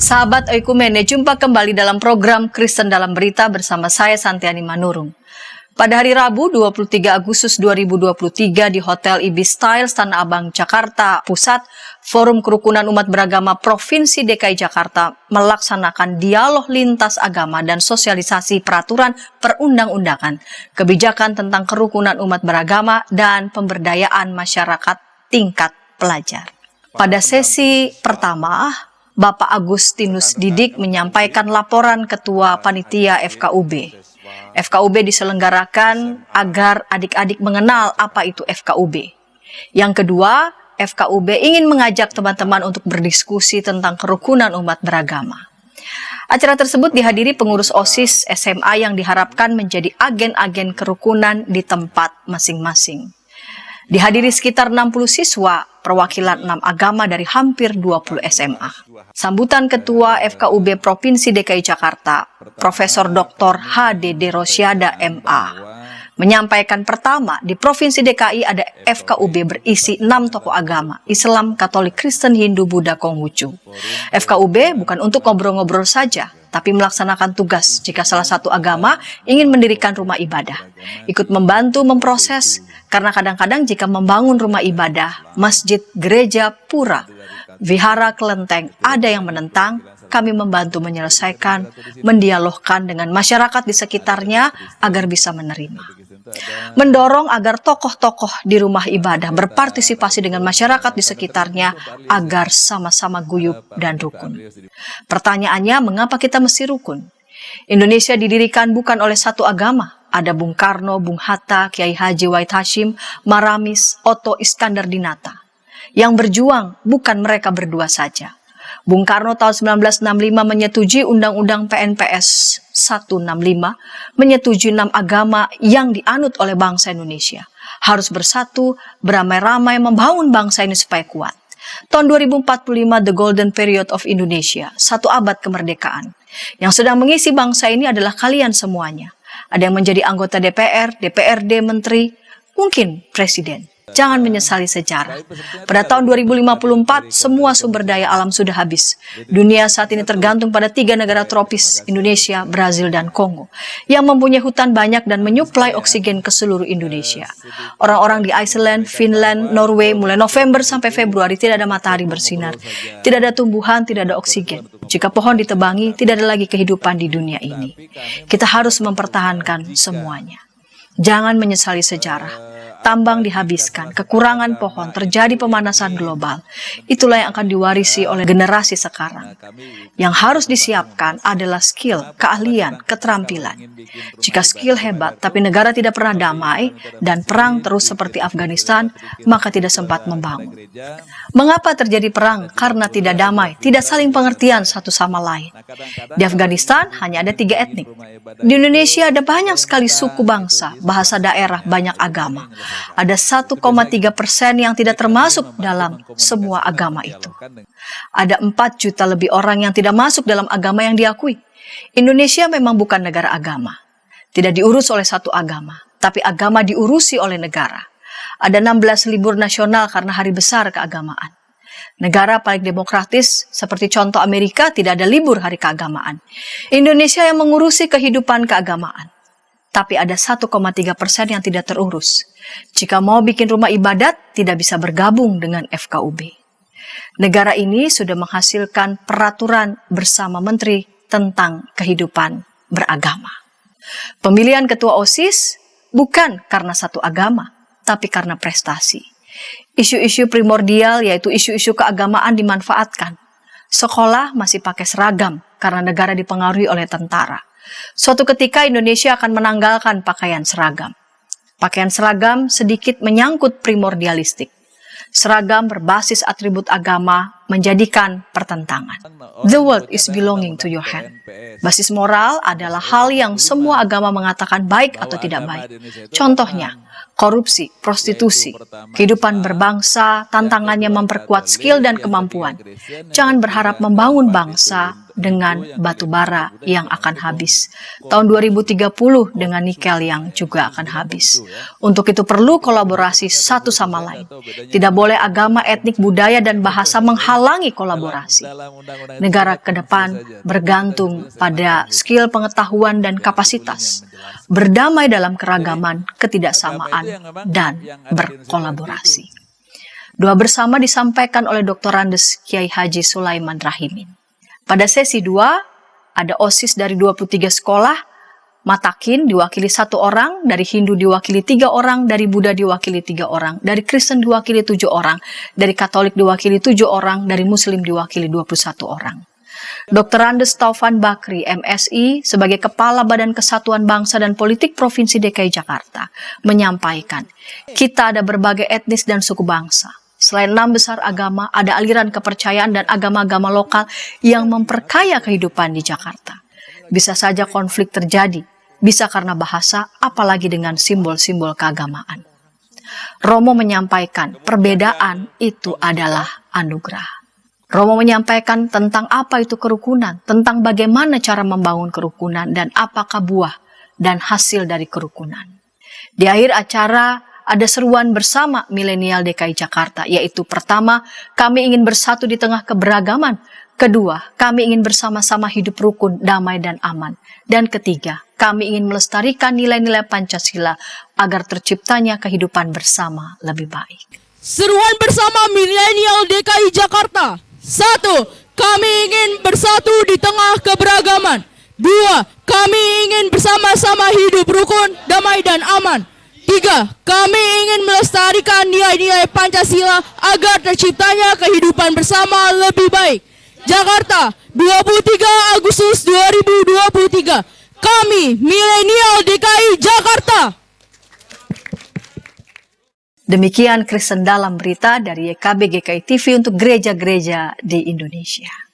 Sahabat Oikumene, jumpa kembali dalam program Kristen dalam Berita bersama saya Santiani Manurung. Pada hari Rabu 23 Agustus 2023 di Hotel Ibis Styles Tanah Abang, Jakarta Pusat, Forum Kerukunan Umat Beragama Provinsi DKI Jakarta melaksanakan dialog lintas agama dan sosialisasi peraturan perundang-undangan, kebijakan tentang kerukunan umat beragama dan pemberdayaan masyarakat tingkat pelajar. Pada sesi pertama, Bapak Agustinus Didik menyampaikan laporan Ketua Panitia FKUB. FKUB diselenggarakan agar adik-adik mengenal apa itu FKUB. Yang kedua, FKUB ingin mengajak teman-teman untuk berdiskusi tentang kerukunan umat beragama. Acara tersebut dihadiri pengurus OSIS SMA yang diharapkan menjadi agen-agen kerukunan di tempat masing-masing. Dihadiri sekitar 60 siswa, perwakilan 6 agama dari hampir 20 SMA. Sambutan Ketua FKUB Provinsi DKI Jakarta, Profesor Dr. H.D.D. Rosyada MA, menyampaikan pertama, di Provinsi DKI ada FKUB berisi 6 tokoh agama, Islam, Katolik, Kristen, Hindu, Buddha, Konghucu. FKUB bukan untuk ngobrol-ngobrol saja, tapi melaksanakan tugas jika salah satu agama ingin mendirikan rumah ibadah. Ikut membantu memproses, karena kadang-kadang jika membangun rumah ibadah, masjid, gereja, pura, vihara, kelenteng, ada yang menentang, kami membantu menyelesaikan, mendialogkan dengan masyarakat di sekitarnya agar bisa menerima. Mendorong agar tokoh-tokoh di rumah ibadah berpartisipasi dengan masyarakat di sekitarnya agar sama-sama guyup dan rukun. Pertanyaannya, mengapa kita mesti rukun? Indonesia didirikan bukan oleh satu agama. Ada Bung Karno, Bung Hatta, Kiai Haji Wahid Hashim, Maramis, Otto Iskandar Dinata. Yang berjuang bukan mereka berdua saja. Bung Karno tahun 1965 menyetujui Undang-Undang PNPS 165, menyetujui 6 agama yang dianut oleh bangsa Indonesia. Harus bersatu, beramai-ramai membangun bangsa ini supaya kuat. Tahun 2045, The Golden Period of Indonesia, 1 abad kemerdekaan. Yang sedang mengisi bangsa ini adalah kalian semuanya. Ada yang menjadi anggota DPR, DPRD, menteri, mungkin presiden. Jangan menyesali sejarah. Pada tahun 2054, semua sumber daya alam sudah habis. Dunia saat ini tergantung pada 3 negara tropis, Indonesia, Brazil, dan Kongo, yang mempunyai hutan banyak dan menyuplai oksigen ke seluruh Indonesia. Orang-orang di Iceland, Finland, Norway, mulai November sampai Februari tidak ada matahari bersinar. Tidak ada tumbuhan, tidak ada oksigen. Jika pohon ditebangi, tidak ada lagi kehidupan di dunia ini. Kita harus mempertahankan semuanya. Jangan menyesali sejarah. Tambang dihabiskan, kekurangan pohon, terjadi pemanasan global. Itulah yang akan diwarisi oleh generasi sekarang. Yang harus disiapkan adalah skill, keahlian, keterampilan. Jika skill hebat, tapi negara tidak pernah damai, dan perang terus seperti Afghanistan, maka tidak sempat membangun. Mengapa terjadi perang? Karena tidak damai, tidak saling pengertian satu sama lain. Di Afghanistan hanya ada 3 etnik. Di Indonesia ada banyak sekali suku bangsa, bahasa daerah, banyak agama. Ada 1,3% yang tidak termasuk dalam semua agama itu. Ada 4 juta lebih orang yang tidak masuk dalam agama yang diakui. Indonesia memang bukan negara agama. Tidak diurus oleh satu agama, tapi agama diurusi oleh negara. Ada 16 libur nasional karena hari besar keagamaan. Negara paling demokratis seperti contoh Amerika tidak ada libur hari keagamaan. Indonesia yang mengurusi kehidupan keagamaan. Tapi ada 1,3% yang tidak terurus. Jika mau bikin rumah ibadat, tidak bisa bergabung dengan FKUB. Negara ini sudah menghasilkan peraturan bersama menteri tentang kehidupan beragama. Pemilihan ketua OSIS bukan karena satu agama, tapi karena prestasi. Isu-isu primordial yaitu isu-isu keagamaan dimanfaatkan. Sekolah masih pakai seragam karena negara dipengaruhi oleh tentara. Suatu ketika Indonesia akan menanggalkan pakaian seragam. Pakaian seragam sedikit menyangkut primordialistik. Seragam berbasis atribut agama menjadikan pertentangan. The world is belonging to your hand. Basis moral adalah hal yang semua agama mengatakan baik atau tidak baik. Contohnya, korupsi, prostitusi, kehidupan berbangsa, tantangannya memperkuat skill dan kemampuan. Jangan berharap membangun bangsa dengan batu bara yang akan habis. Tahun 2030 dengan nikel yang juga akan habis. Untuk itu perlu kolaborasi satu sama lain. Tidak boleh agama, etnik, budaya, dan bahasa menghalangi menghalangi kolaborasi. Negara ke depan bergantung pada skill pengetahuan dan kapasitas, berdamai dalam keragaman, ketidaksamaan, dan berkolaborasi. Doa bersama disampaikan oleh Dr. Andes Kiai Haji Sulaiman Rahimin. Pada sesi 2, ada OSIS dari 23 sekolah, Matakin diwakili 1 orang, dari Hindu diwakili 3 orang, dari Buddha diwakili 3 orang, dari Kristen diwakili 7 orang, dari Katolik diwakili 7 orang, dari Muslim diwakili 21 orang. Dr. Andes Taufan Bakri, MSI, sebagai Kepala Badan Kesatuan Bangsa dan Politik Provinsi DKI Jakarta, menyampaikan, kita ada berbagai etnis dan suku bangsa. Selain 6 besar agama, ada aliran kepercayaan dan agama-agama lokal yang memperkaya kehidupan di Jakarta. Bisa saja konflik terjadi, bisa karena bahasa, apalagi dengan simbol-simbol keagamaan. Romo menyampaikan perbedaan itu adalah anugerah. Romo menyampaikan tentang apa itu kerukunan, tentang bagaimana cara membangun kerukunan dan apakah buah dan hasil dari kerukunan. Di akhir acara ada seruan bersama milenial DKI Jakarta, yaitu pertama, kami ingin bersatu di tengah keberagaman. Kedua, kami ingin bersama-sama hidup rukun, damai, dan aman. Dan ketiga, kami ingin melestarikan nilai-nilai Pancasila agar terciptanya kehidupan bersama lebih baik. Seruan bersama milenial DKI Jakarta. 1. Kami ingin bersatu di tengah keberagaman. 2. Kami ingin bersama-sama hidup rukun, damai, dan aman. 3. Kami ingin melestarikan nilai-nilai Pancasila agar terciptanya kehidupan bersama lebih baik. Jakarta, 23 Agustus 2023. Kami milenial DKI Jakarta. Demikian Kristen Dalam Berita dari YKB GKI TV untuk gereja-gereja di Indonesia.